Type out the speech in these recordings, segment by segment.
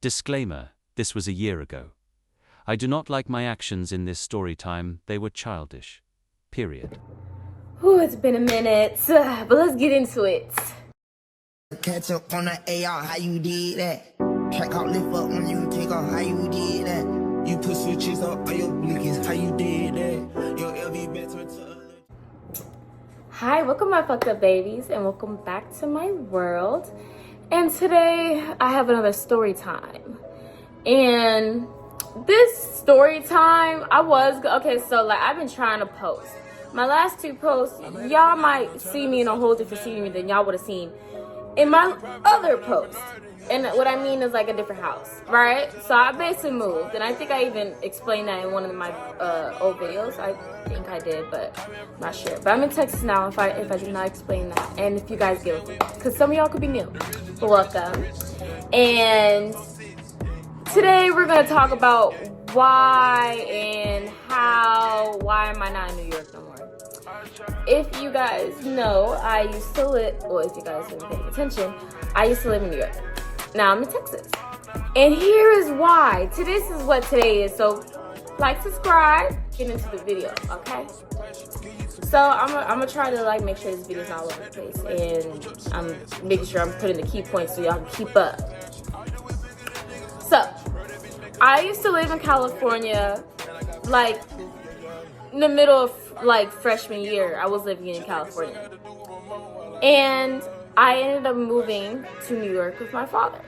Disclaimer, this was a year ago. I do not like my actions in this story time, they were childish. Period. Ooh, it's been a minute, but let's get into it. Catch up on the AR, how you did that? Track out, lift up when you take off, how you did that? You put switches up on your blinkies, how you did that? Your LV better to. Hi, welcome my fucked up babies, and welcome back to my world. And today I have another story time. And this story time, so I've been trying to post. My last two posts, y'all might see me in a whole different scenery than y'all would have seen in my other post. And what I mean is like a different house, right? So I basically moved, and I think I even explained that in one of my old videos. I think I did, but I'm not sure. But I'm in Texas now if I did not explain that. And if you guys give it, because some of y'all could be new. But welcome. And today we're going to talk about why am I not in New York no more? If you guys know, I used to live, or if you guys have been paying attention, I used to live in New York. Now I'm in Texas. And here is why. This is what today is. So like, subscribe, get into the video, okay? So I'm gonna try to make sure this video's not all over the place, and I'm making sure I'm putting the key points so y'all can keep up. So I used to live in California, in the middle of freshman year. I was living in California, and I ended up moving to New York with my father,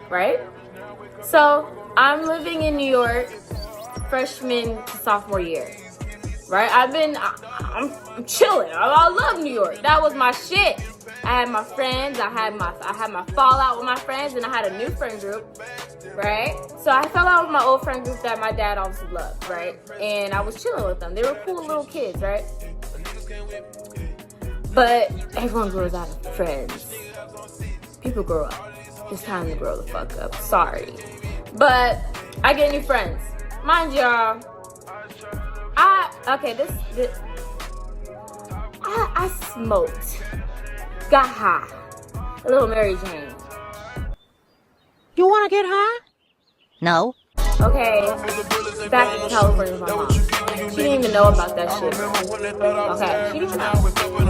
right? So I'm living in New York freshman to sophomore year, right? I'm chilling. I love New York. That was my shit. I had my friends. I had my fallout with my friends, and I had a new friend group, right? So I fell out with my old friend group that my dad obviously loved, right? And I was chilling with them. They were cool little kids, right? But everyone grows out of friends. People grow up. It's time to grow the fuck up. Sorry. But I get new friends. Mind y'all, I smoked. Got high. A little Mary Jane. You wanna get high? No. Okay, back in California with my mom. She didn't even know about that shit. Okay, she didn't even know.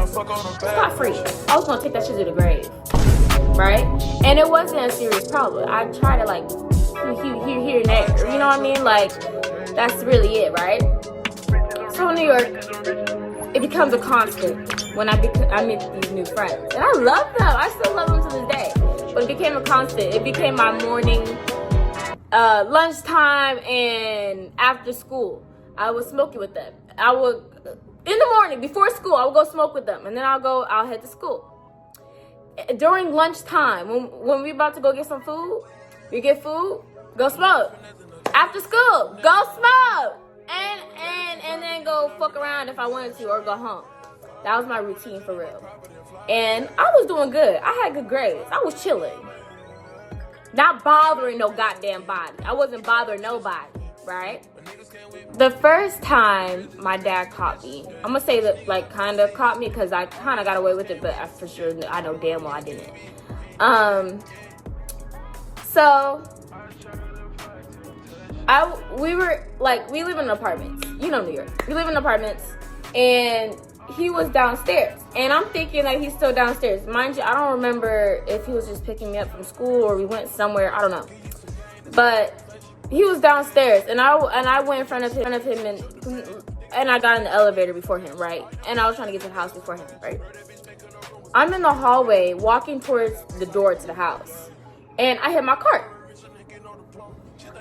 It's not free. I was gonna take that shit to the grave, right? And it wasn't a serious problem. I tried to here and there. You know what I mean? That's really it, right? So in New York, it becomes a constant when I meet these new friends, and I love them. I still love them to this day. But it became a constant. It became my morning. Lunchtime and after school, I was smoking with them. In the morning before school, I would go smoke with them, and then I'll head to school. During lunchtime, when we about to go get some food, we get food, go smoke. After school, go smoke, and then go fuck around if I wanted to, or go home. That was my routine for real, and I was doing good. I had good grades. I was chilling. Not bothering no goddamn body. I wasn't bothering nobody, right? The first time my dad caught me, I'm gonna say that kind of caught me because I kind of got away with it, but for sure I know damn well I didn't. So we live in apartments. You know New York. We live in apartments, and he was downstairs, and I'm thinking he's still downstairs. Mind you, I don't remember if he was just picking me up from school or we went somewhere. I don't know, but he was downstairs, and I went in front of him, and I got in the elevator before him, right? And I was trying to get to the house before him, right? I'm in the hallway walking towards the door to the house, and I hit my cart.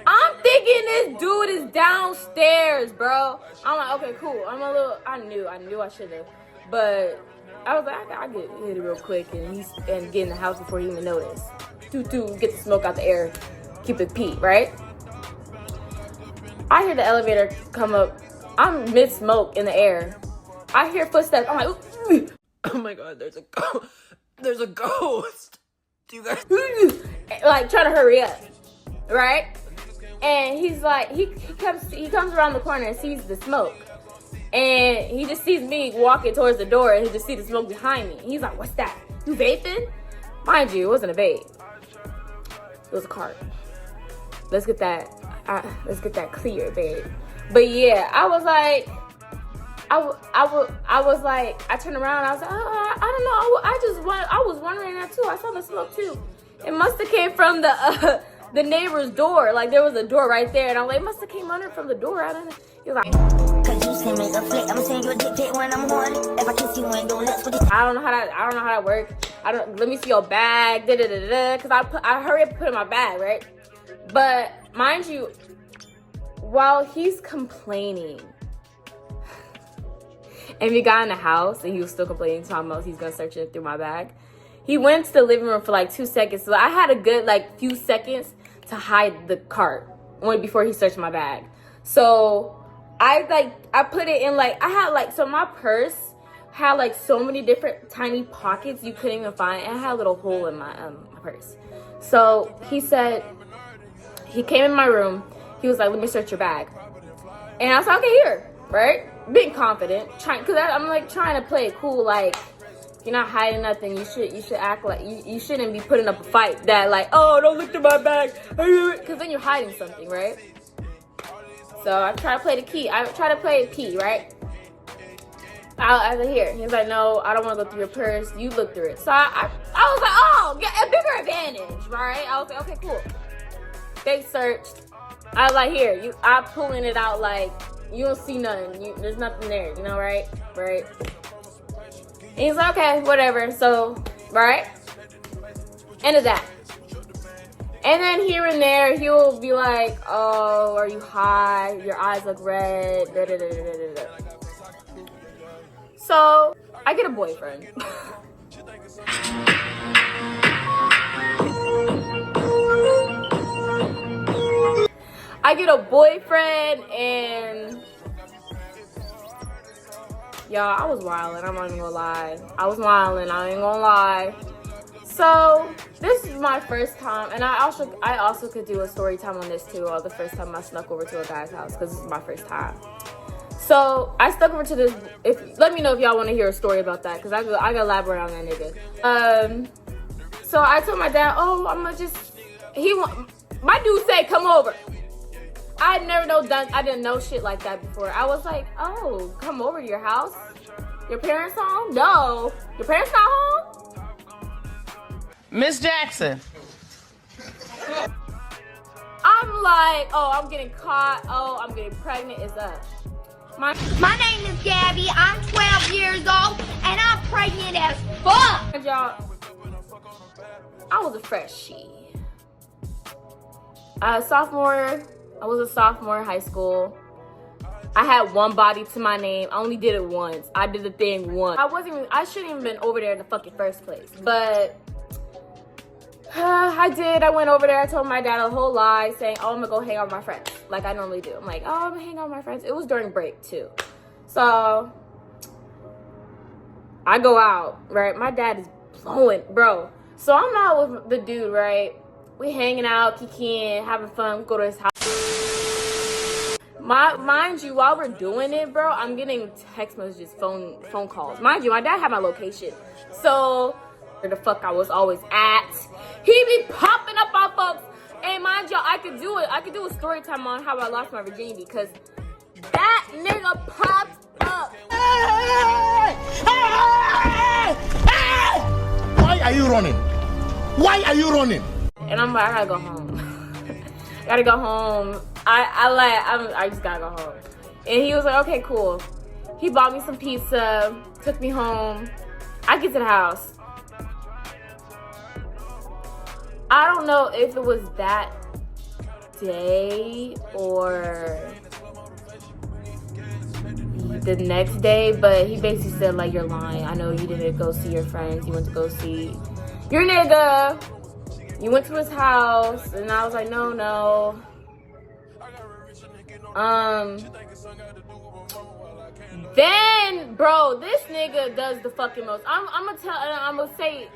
I'm thinking this dude is downstairs, bro. I'm like, okay, cool. I knew I should have. But I was like, I get hit it real quick and get in the house before he even noticed. Get the smoke out the air. Keep it peat, right? I hear the elevator come up. I'm mid-smoke in the air. I hear footsteps. I'm like, ooh. Oh my god, there's a ghost. Do you guys trying to hurry up, right? And he's like, he comes around the corner and sees the smoke. And he just sees me walking towards the door, and he just sees the smoke behind me. He's like, what's that? You vaping? Mind you, it wasn't a vape. It was a cart. Let's get that clear, babe. But yeah, I was like, I turned around, I was like, I don't know, I was wondering that too. I saw the smoke too. It must have came from the neighbor's door. Like, there was a door right there, and I'm like, it must have came under from the door. I don't know. He was like, Cause you send me a flick, I'ma send you a dick pic when I'm horny. If I kiss you and do lips with you. I don't know how that works. Let me see your bag, cause I hurry up and put it in my bag, right? But mind you, while he's complaining, and we got in the house and he was still complaining, talking about he's gonna search it through my bag. He went to the living room for like 2 seconds, so I had a good like few seconds to hide the cart before he searched my bag. So I put it in like, I had like, so my purse had like so many different tiny pockets you couldn't even find. And I had a little hole in my purse. So he said, he came in my room, he was like, let me search your bag. And I was like, okay, here, right? Being confident, cause I'm like trying to play it cool, like, you're not hiding nothing. You should act like you shouldn't be putting up a fight that like, oh, don't look through my bag, cause then you're hiding something, right? So I try to play the key. I try to play P, right? I was like, here. He was like, no, I don't want to go through your purse. You look through it. So I was like, oh, yeah, a bigger advantage, right? I was like, okay, cool. They searched. I was like, here, I'm pulling it out like, you don't see nothing. There's nothing there, you know, right? Right. And he's like, okay, whatever. So, right? End of that. And then here and there, he'll be like, oh, are you high? Your eyes look red. Da, da, da, da, da, da. So, I get a boyfriend. I get a boyfriend, and y'all, I was wilding. I'm not even gonna lie. I was wilding. I ain't gonna lie. So this is my first time, and I also could do a story time on this too. Or the first time I snuck over to a guy's house, because this is my first time. So I snuck over to this. Let me know if y'all want to hear a story about that, because I gotta elaborate on that nigga. So I told my dad, oh, my dude said come over. I didn't know shit like that before. I was like, oh, come over to your house? Your parents home? No. Your parents not home? Miss Jackson. I'm like, oh, I'm getting caught. Oh, I'm getting pregnant. It's up. My name is Gabby. I'm 12 years old, and I'm pregnant as fuck. Y'all, I was a freshie. I was a sophomore in high school. I had one body to my name. I only did it once. I did the thing once. I shouldn't even been over there in the fucking first place. But I did. I went over there. I told my dad a whole lie saying, oh, I'm gonna go hang out with my friends like I normally do. I'm like, oh, I'm gonna hang out with my friends. It was during break too. So I go out, right? My dad is blowing, bro. So I'm out with the dude, right? We hanging out, kikiing, having fun, go to his house. Mind you, while we're doing it, bro, I'm getting text messages, phone calls. Mind you, my dad had my location. So, where the fuck I was always at. He be popping up on folks. And mind y'all, I could do a story time on how I lost my virginity, because that nigga popped up. Why are you running? Why are you running? And I'm like, I gotta go home. I gotta go home. I just gotta go home. And he was like, okay, cool. He bought me some pizza, took me home. I get to the house. I don't know if it was that day or the next day, but he basically said, like, you're lying. I know you didn't go see your friends. You went to go see your nigga. You went to his house. And I was like, no. Then, bro, this nigga does the fucking most. I'm gonna say.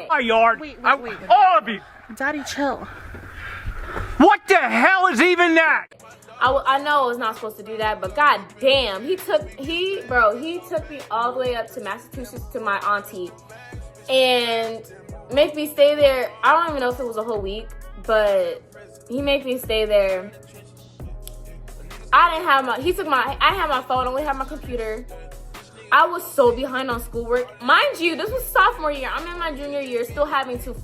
My yard. Wait. All of you. Daddy, chill. What the hell is even that? I know I was not supposed to do that, but god damn, he took me all the way up to Massachusetts to my auntie, and make me stay there. I don't even know if it was a whole week, but he made me stay there. I didn't have my phone, I only had my computer. I was so behind on schoolwork. Mind you, this was sophomore year. I'm in my junior year, still having to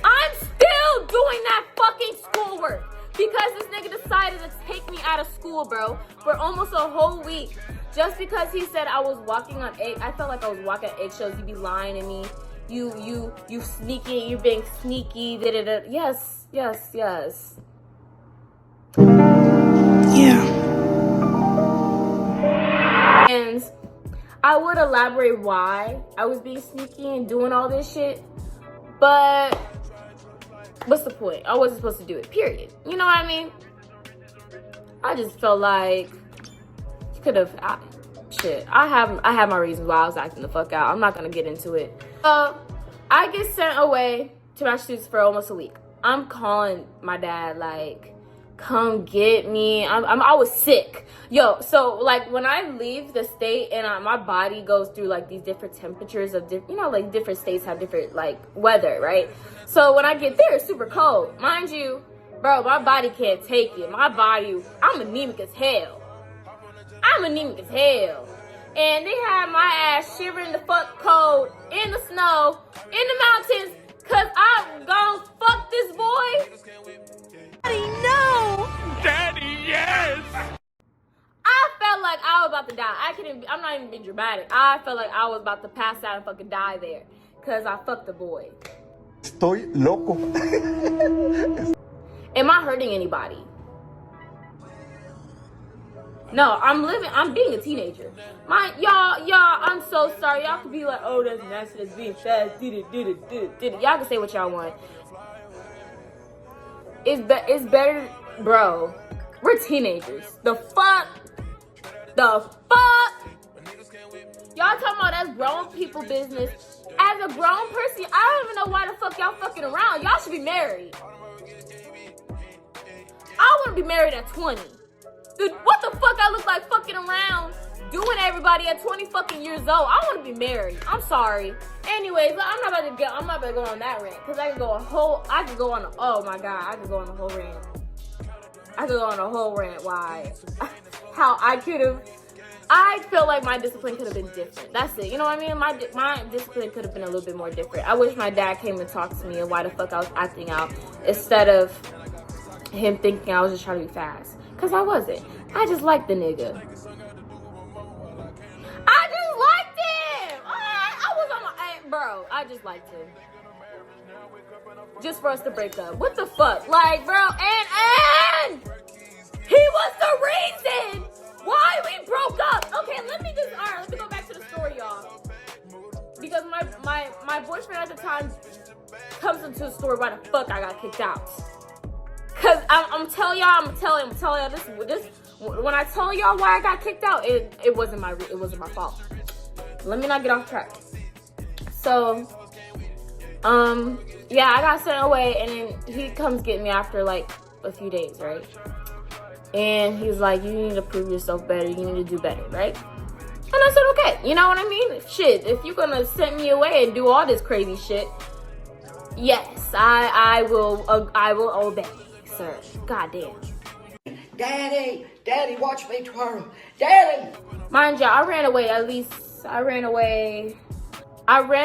I'm still doing that fucking schoolwork because this nigga decided to take me out of school, bro, for almost a whole week. Just because he said I was walking on I felt like I was walking on eggshells. You be lying to me. You sneaky. You're being sneaky. Da-da-da. Yes. Yeah. And I would elaborate why I was being sneaky and doing all this shit, but what's the point? I wasn't supposed to do it, period. You know what I mean? I just felt like you could have, shit. I have my reasons why I was acting the fuck out. I'm not gonna get into it. I get sent away to Massachusetts for almost a week. I'm calling my dad like, come get me. I was sick. Yo, so like when I leave the state and my body goes through like these different temperatures of like different states have different like weather, right? So when I get there, it's super cold. Mind you, bro, my body can't take it. I'm anemic as hell. And they had my ass shivering the fuck cold in the snow, in the mountains, cause I'm gonna fuck this boy. Daddy, no! Daddy, yes! I felt like I was about to die. I'm not even being dramatic. I felt like I was about to pass out and fucking die there. Cause I fucked the boy. Estoy loco. Am I hurting anybody? No, I'm being a teenager. Y'all, I'm so sorry. Y'all could be like, oh, that's nasty, that's being fast, did it. Y'all can say what y'all want. It's better, bro. We're teenagers. The fuck? Y'all talking about that's grown people business. As a grown person, I don't even know why the fuck y'all fucking around. Y'all should be married. I want to be married at 20. Dude, what the fuck I look like fucking around doing everybody at 20 fucking years old? I want to be married. I'm sorry. Anyways, I'm not about to go on that rant because I could go on a whole rant why how I feel like my discipline could have been different. That's it. You know what I mean? My discipline could have been a little bit more different. I wish my dad came and talked to me and why the fuck I was acting out instead of him thinking I was just trying to be fast. Cause I wasn't. I just liked the nigga. I just liked him. I just liked him. Just for us to break up. What the fuck? Like, bro, and he was the reason why we broke up. Okay, let me go back to the story, y'all. Because my boyfriend at the time comes into the story why the fuck I got kicked out. Cause I'm telling y'all this. When I tell y'all why I got kicked out, it wasn't my fault. Let me not get off track. So, yeah, I got sent away, and then he comes get me after like a few days, right? And he's like, "You need to prove yourself better. You need to do better, right?" And I said, "Okay." You know what I mean? Shit, if you're gonna send me away and do all this crazy shit, yes, I will obey. Sir. God damn. Daddy, watch me twirl. Daddy! Mind you, I ran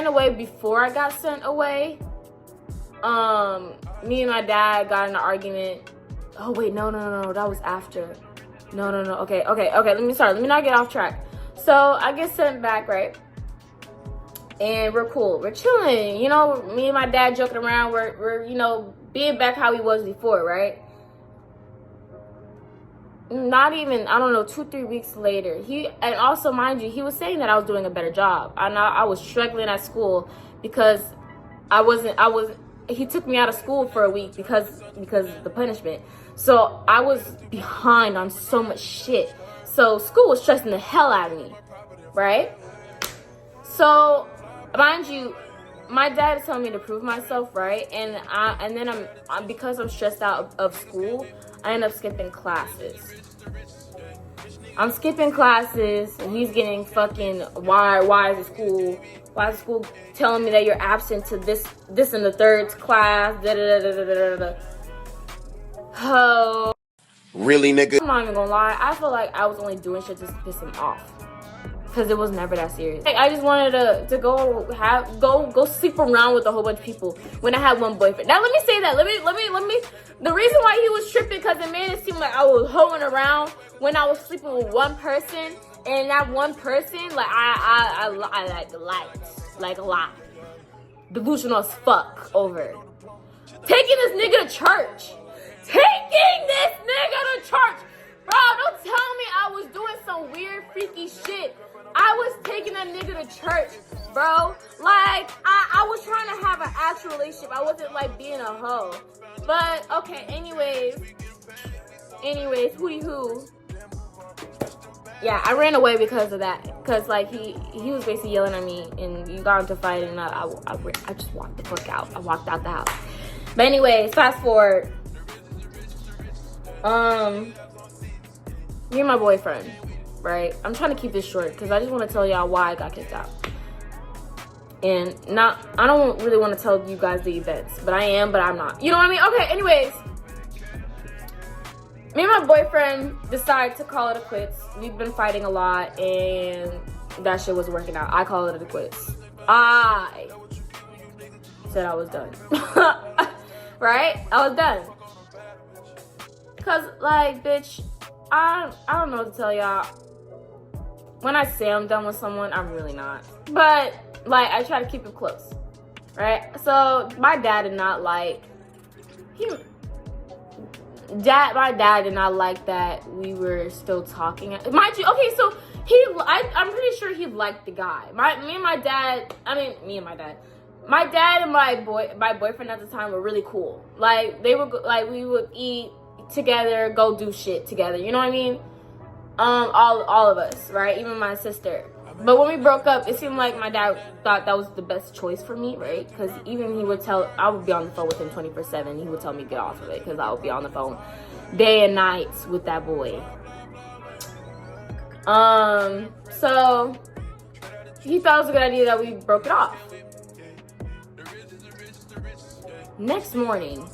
away before I got sent away. Me and my dad got in an argument. Oh wait, no, that was after. No. Okay, let me not get off track. So I get sent back, right? And we're cool. We're chilling. You know, me and my dad joking around. We're being back how he was before, right? Not even, 2-3 weeks later. And also, mind you, he was saying that I was doing a better job. I was struggling at school because he took me out of school for a week because of the punishment. So I was behind on so much shit. So school was stressing the hell out of me, right? So, mind you, my dad is telling me to prove myself, right? And then because I'm stressed out of school, I end up skipping classes. I'm skipping classes, and he's getting fucking why is it school Why is school telling me that you're absent to this in the third class? Da da da da da da da. Oh. Really, nigga? I'm not even gonna lie. I feel like I was only doing shit just to piss him off. Because it was never that serious. Like, I just wanted to go sleep around with a whole bunch of people when I had one boyfriend. Now let me say that. Let me. The reason why he was tripping, because it made it seem like I was hoeing around when I was sleeping with one person, and that one person, like I like a lot. Delusional as fuck over taking this nigga to church. Taking this nigga to church. Bro, don't tell me I was doing some weird freaky shit. I was taking that nigga to church, bro. Like, I was trying to have an actual relationship. I wasn't like being a hoe. But okay, anyways, hooty hoo. Yeah, I ran away because of that. Cause like he was basically yelling at me, and you got into a fight, and I just walked the fuck out. I walked out the house. But anyways, fast forward. Me and my boyfriend, right? I'm trying to keep this short because I just want to tell y'all why I got kicked out. And I don't really want to tell you guys the events, but I am, but I'm not. You know what I mean? Okay, anyways. Me and my boyfriend decided to call it a quits. We've been fighting a lot, and that shit wasn't working out. I call it a quits. I said I was done. Right? I was done. Cause like, bitch, I don't know what to tell y'all. When I say I'm done with someone, I'm really not. But like, I try to keep it close, right? So my dad did not like my dad did not like that we were still talking. Mind you, okay, so I'm pretty sure he liked the guy. My dad and my boyfriend at the time were really cool. Like, we would eat together, go do shit together, you know what I mean? All of us, right? Even my sister. But when we broke up, it seemed like my dad thought that was the best choice for me, right? Because even I would be on the phone with him 24/7. He would tell me to get off of it because I would be on the phone day and night with that boy. So he thought it was a good idea that we broke it off. Next morning,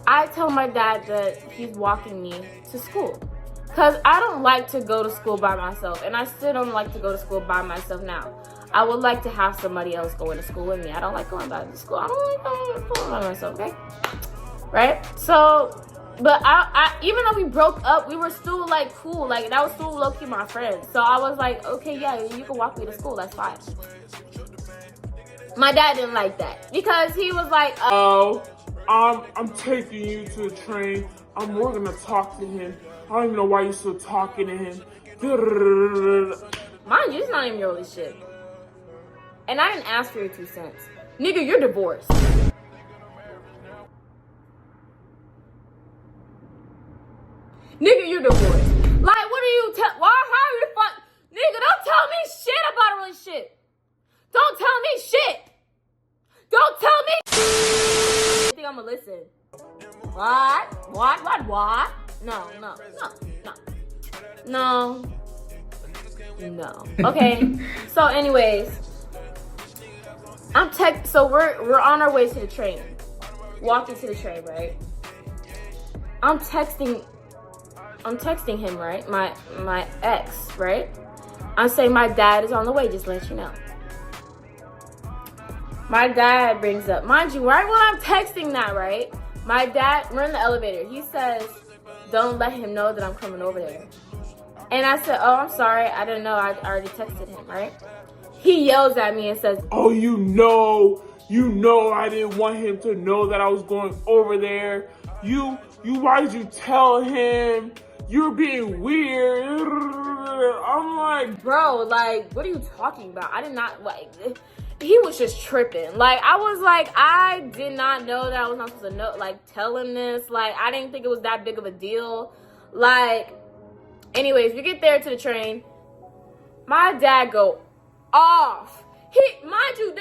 I tell my dad that he's walking me to school. Because I don't like to go to school by myself. And I still don't like to go to school by myself now. I would like to have somebody else going to school with me. I don't like going back to school. I don't like going to school by myself, okay? Right? So, but I even though we broke up, we were still like cool. Like, that was still low-key my friend. So I was like, okay, yeah, you can walk me to school. That's fine. My dad didn't like that. Because he was like, I'm taking you to the train. We're gonna talk to him. I don't even know why you're still talking to him. Mind you, it's not even your relationship. And I didn't ask for your 2 cents. Nigga, you're divorced. Nigga, you're divorced. Like, what are you how are you Nigga, don't tell me shit about a relationship. Don't tell me shit. Don't tell me. I think I'm gonna listen. What? No. Okay. So anyways, so we're on our way to the train. Walking to the train, right? I'm texting him, right? My ex, right? I'm saying my dad is on the way, just to let you know. My dad brings up, mind you, right when I'm texting that, right? My dad, we're in the elevator. He says, don't let him know that I'm coming over there. And I said, oh, I'm sorry. I didn't know. I already texted him, right? He yells at me and says, oh, you know I didn't want him to know that I was going over there. Why did you tell him? You're being weird. I'm like, bro, like, what are you talking about? I did not, like, he was just tripping. Like, I was like, I did not know that I was not supposed to know, like, tell him this. Like, I didn't think it was that big of a deal. Like, anyways, we get there to the train. My dad go off. Mind you,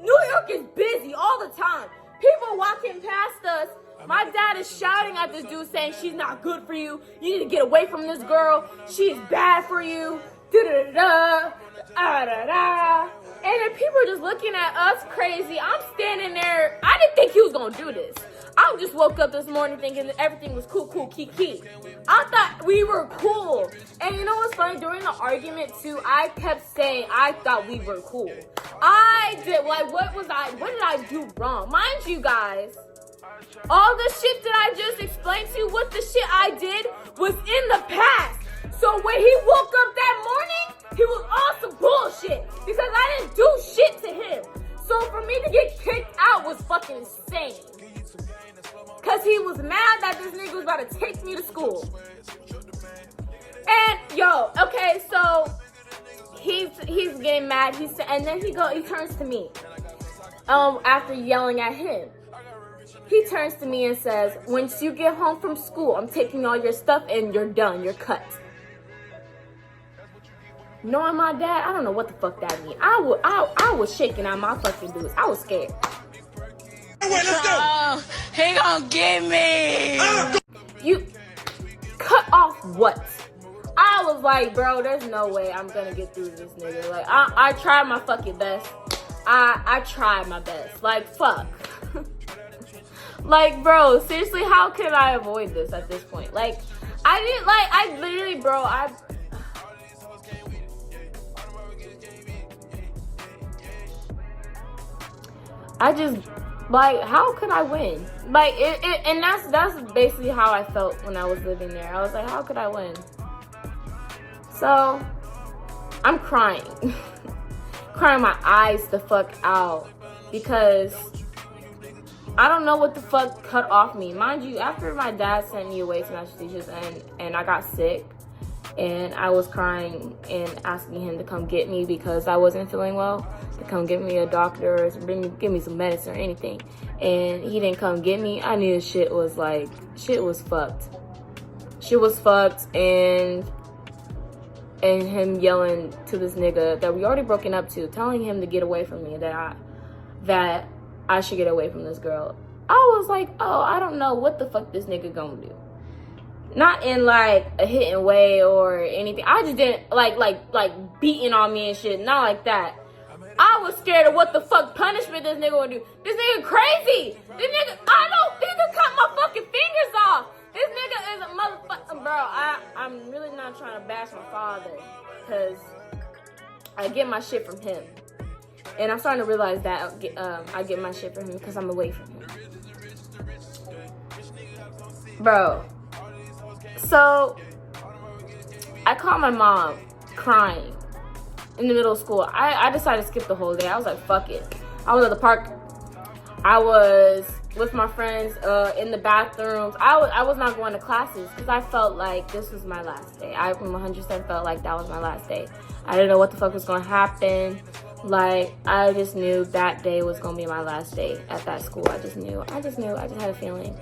New York is busy all the time. People walking past us. My dad is shouting at this dude saying, she's not good for you. You need to get away from this girl. She's bad for you. da-da-da-da, ah-da-da. And then people are just looking at us crazy. I'm standing there. I didn't think he was gonna do this. I just woke up this morning thinking that everything was cool, kiki. I thought we were cool. And you know what's funny? During the argument too, I kept saying I thought we were cool. I did, like, what did I do wrong? Mind you guys, all the shit that I just explained to you, what the shit I did was in the past. So when he woke up that morning, he was on some bullshit because I didn't do shit to him. So for me to get kicked out was fucking insane. Cause he was mad that this nigga was about to take me to school. And yo, okay, so he's getting mad. And then he turns to me. After yelling at him, he turns to me and says, "Once you get home from school, I'm taking all your stuff and you're done. You're cut." Knowing my dad, I don't know what the fuck that means. I was shaking out my fucking boots. I was scared. Oh, he gonna get me. You cut off what? I was like, bro, there's no way I'm gonna get through this nigga. Like, I tried my fucking best. I tried my best. Like, fuck. Like, bro, seriously, how can I avoid this at this point? Like, I literally, bro, I just, like, how could I win? Like, and that's basically how I felt when I was living there. I was like, how could I win? So, I'm crying. Crying my eyes the fuck out. Because I don't know what the fuck cut off me. Mind you, after my dad sent me away to Massachusetts and I got sick, and I was crying and asking him to come get me because I wasn't feeling well, to come get me a doctor or give me some medicine or anything. And he didn't come get me. I knew shit was fucked. Shit was fucked, and him yelling to this nigga that we already broken up to, telling him to get away from me, that I should get away from this girl. I was like, oh, I don't know what the fuck this nigga gonna do. Not in like a hitting way or anything. I just didn't like beating on me and shit. Not like that. I was scared of what the fuck punishment this nigga would do. This nigga crazy. This nigga, he could cut my fucking fingers off. This nigga is a motherfucker, bro. I'm really not trying to bash my father, because I get my shit from him. And I'm starting to realize that I get my shit from him because I'm away from him. Bro. So, I called my mom crying in the middle of school. I decided to skip the whole day. I was like, fuck it. I was at the park. I was with my friends in the bathrooms. I was not going to classes because I felt like this was my last day. I 100% felt like that was my last day. I didn't know what the fuck was going to happen. Like, I just knew that day was going to be my last day at that school. I just knew. I just had a feeling.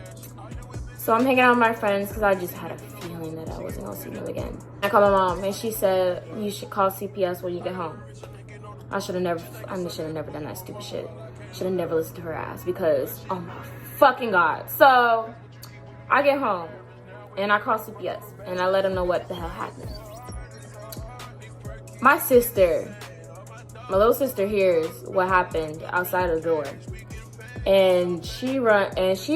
So I'm hanging out with my friends because I just had a feeling that I wasn't going to see them again. I called my mom and she said, you should call CPS when you get home. I should have never done that stupid shit. Should have never listened to her ass because, oh my fucking God. So I get home and I call CPS and I let them know what the hell happened. My little sister hears what happened outside of the door. And she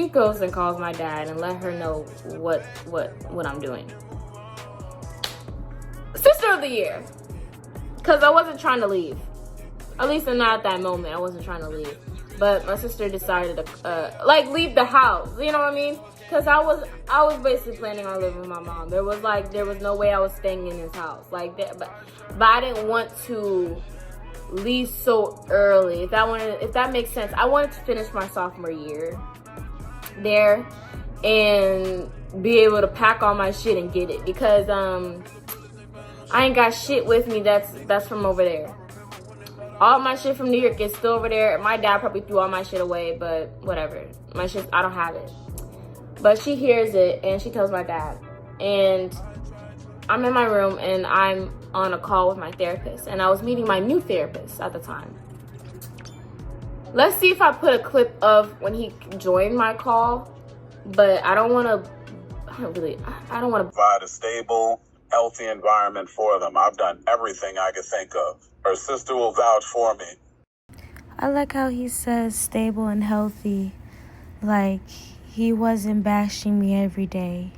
goes and calls my dad and let her know what I'm doing. Sister of the year. Because I wasn't trying to leave. At least not at that moment. I wasn't trying to leave. But my sister decided to leave the house. You know what I mean? Because I was basically planning on living with my mom. There was no way I was staying in this house. Like that, but I didn't want to leave so early. If that makes sense. I wanted to finish my sophomore year there and be able to pack all my shit and get it, because I ain't got shit with me that's from over there. All my shit from New York is still over there. My dad probably threw all my shit away, but whatever. My shit, I don't have it. But she hears it and she tells my dad. And I'm in my room and I'm on a call with my therapist. And I was meeting my new therapist at the time. Let's see if I put a clip of when he joined my call. But I don't want to provide a stable healthy environment for them. I've done everything I could think of. Her sister will vouch for me. I like how he says stable and healthy. Like, he wasn't bashing me every day.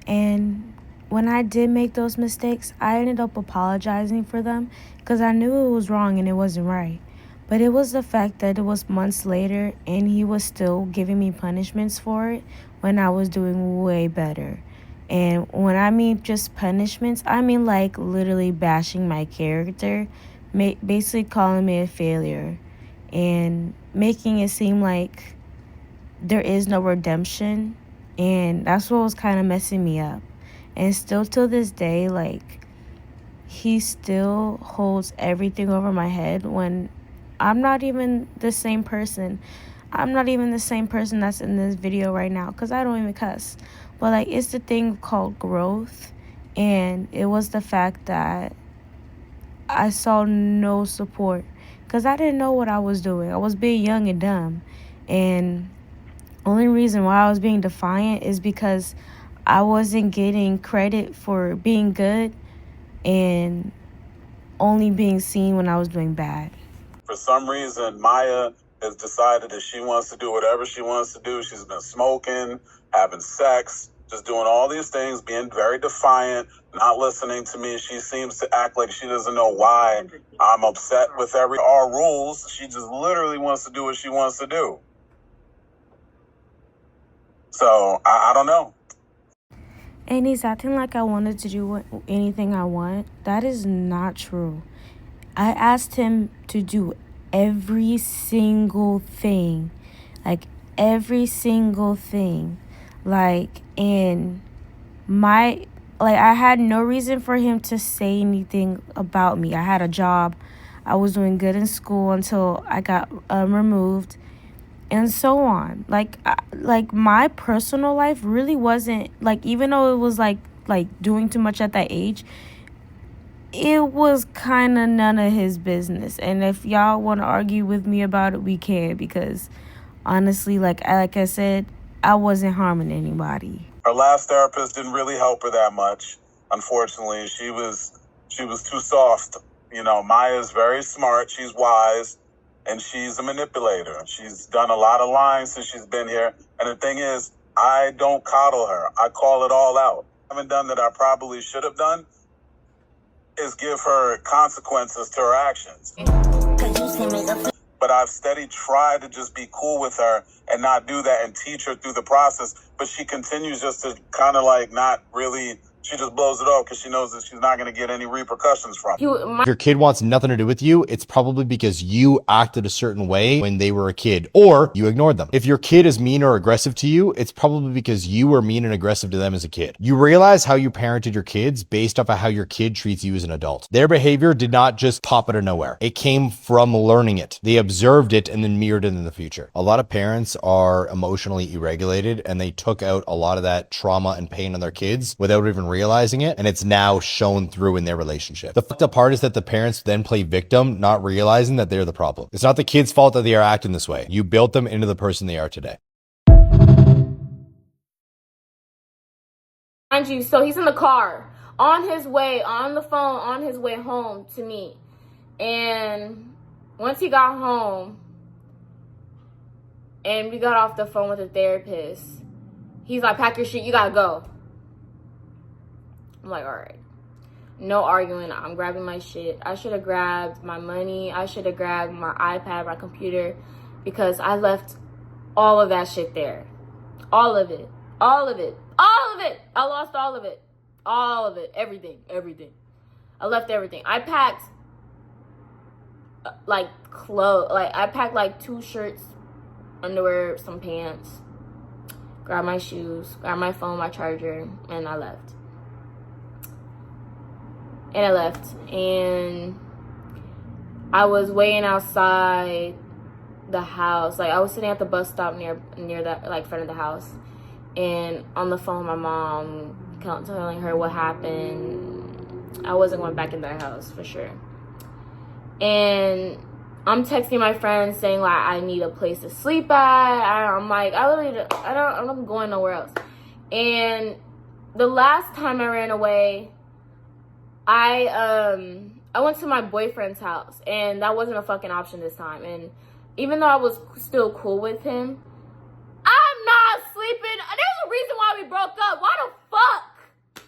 And when I did make those mistakes, I ended up apologizing for them because I knew it was wrong and it wasn't right. But it was the fact that it was months later and he was still giving me punishments for it when I was doing way better. And when I mean just punishments, I mean like literally bashing my character, basically calling me a failure and making it seem like there is no redemption. And that's what was kind of messing me up. And still to this day, like, he still holds everything over my head when I'm not even the same person. I'm not even the same person that's in this video right now because I don't even cuss. But, like, it's the thing called growth. And it was the fact that I saw no support because I didn't know what I was doing. I was being young and dumb. And only reason why I was being defiant is because I wasn't getting credit for being good and only being seen when I was doing bad. For some reason, Maya has decided that she wants to do whatever she wants to do. She's been smoking, having sex, just doing all these things, being very defiant, not listening to me. She seems to act like she doesn't know why I'm upset with our rules. She just literally wants to do what she wants to do. So, I don't know. And he's acting like I wanted to do anything I want. That is not true. I asked him to do every single thing. Like, every single thing. Like, I had no reason for him to say anything about me. I had a job. I was doing good in school until I got removed. And so on. Like my personal life really wasn't, like, even though it was like doing too much at that age, it was kind of none of his business. And if y'all want to argue with me about it, we can, because honestly, like I said, I wasn't harming anybody. Her last therapist didn't really help her that much. Unfortunately, she was too soft. You know, Maya's very smart. She's wise. And she's a manipulator. She's done a lot of lying since she's been here. And the thing is, I don't coddle her. I call it all out. What I haven't done that I probably should have done is give her consequences to her actions. But I've steady tried to just be cool with her and not do that and teach her through the process. But she continues just to kind of like not really... She just blows it off because she knows that she's not going to get any repercussions from it. If your kid wants nothing to do with you, it's probably because you acted a certain way when they were a kid, or you ignored them. If your kid is mean or aggressive to you, it's probably because you were mean and aggressive to them as a kid. You realize how you parented your kids based off of how your kid treats you as an adult. Their behavior did not just pop out of nowhere. It came from learning it. They observed it and then mirrored it in the future. A lot of parents are emotionally irregulated and they took out a lot of that trauma and pain on their kids without even realizing it, and it's now shown through in their relationship. The fucked up part is that the parents then play victim, not realizing that they're the problem. It's not the kid's fault that they are acting this way. You built them into the person they are today. Mind you, so he's in the car, on his way, on the phone, on his way home to me. And once he got home, and we got off the phone with the therapist, he's like, pack your shit, you gotta go. I'm like, all right. No arguing. I'm grabbing my shit. I should have grabbed my money. I should have grabbed my iPad, my computer, because I left all of that shit there. All of it. All of it. All of it. I lost all of it. All of it. Everything. Everything. I left everything. I packed like clothes. Like, I packed like 2 shirts, underwear, some pants, grabbed my shoes, grabbed my phone, my charger, and I left. And I left, and I was waiting outside the house. Like, I was sitting at the bus stop near that, like, front of the house, and on the phone, my mom telling her what happened. I wasn't going back in that house for sure. And I'm texting my friends saying, like, I need a place to sleep at. I'm like, I'm not going nowhere else. And the last time I ran away, I went to my boyfriend's house, and that wasn't a fucking option this time. And even though I was still cool with him, I'm not sleeping. There's a reason why we broke up. Why the fuck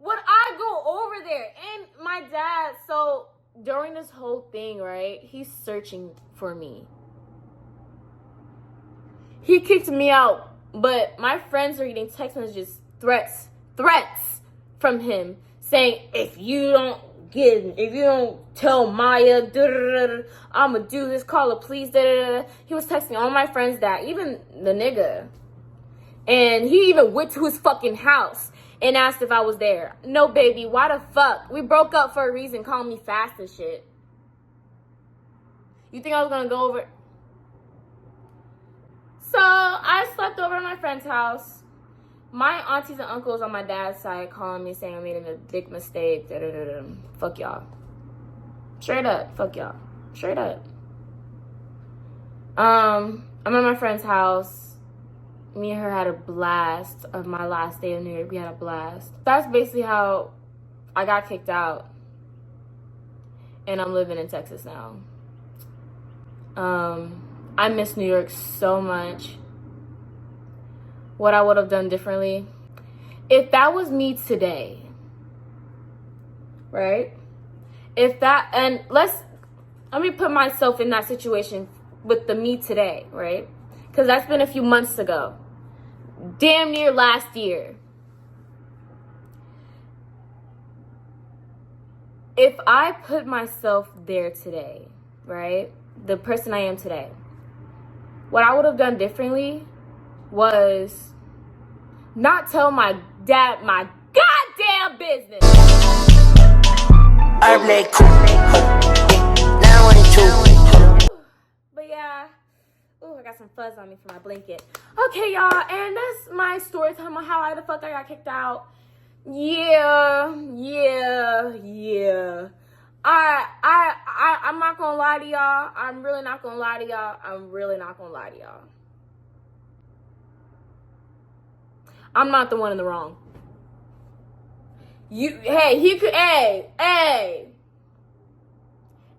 would I go over there? And my dad, so during this whole thing, right, he's searching for me. He kicked me out, but my friends are getting text messages, threats from him saying, if you don't tell Maya, I'ma do this, call the police, He was texting all my friends that, even the nigga. And he even went to his fucking house and asked if I was there. No, baby, why the fuck? We broke up for a reason, calling me fast and shit. You think I was gonna go over? So I slept over at my friend's house. My aunties and uncles on my dad's side calling me saying I made a big mistake. Fuck y'all. Straight up. Fuck y'all. Straight up. I'm at my friend's house. Me and her had a blast of my last day of New York. We had a blast. That's basically how I got kicked out. And I'm living in Texas now. I miss New York so much. What I would have done differently. If that was me today, right? If that, and let me put myself in that situation with the me today, right? Because that's been a few months ago. Damn near last year. If I put myself there today, right? The person I am today. What I would have done differently was not tell my dad my goddamn business. But yeah, I got some fuzz on me for my blanket. Okay, y'all, and that's my story time on how the fuck I got kicked out. Yeah. I'm not gonna lie to y'all. I'm really not gonna lie to y'all. I'm not the one in the wrong.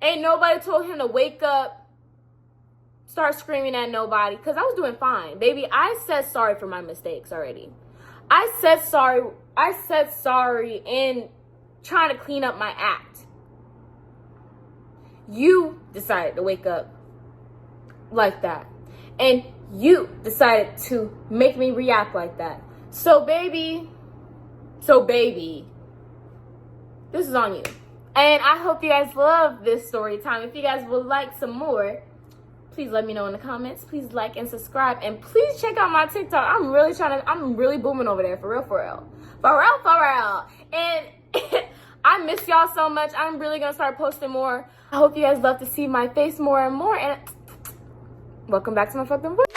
Ain't nobody told him to wake up, start screaming at nobody, because I was doing fine. Baby, I said sorry for my mistakes already. I said sorry in trying to clean up my act. You decided to wake up like that. And you decided to make me react like that. So baby, this is on you. And I hope you guys love this story time. If you guys would like some more, please let me know in the comments. Please like and subscribe. And please check out my TikTok. I'm really booming over there, for real. And I miss y'all so much. I'm really gonna start posting more. I hope you guys love to see my face more and more. And welcome back to my fucking world.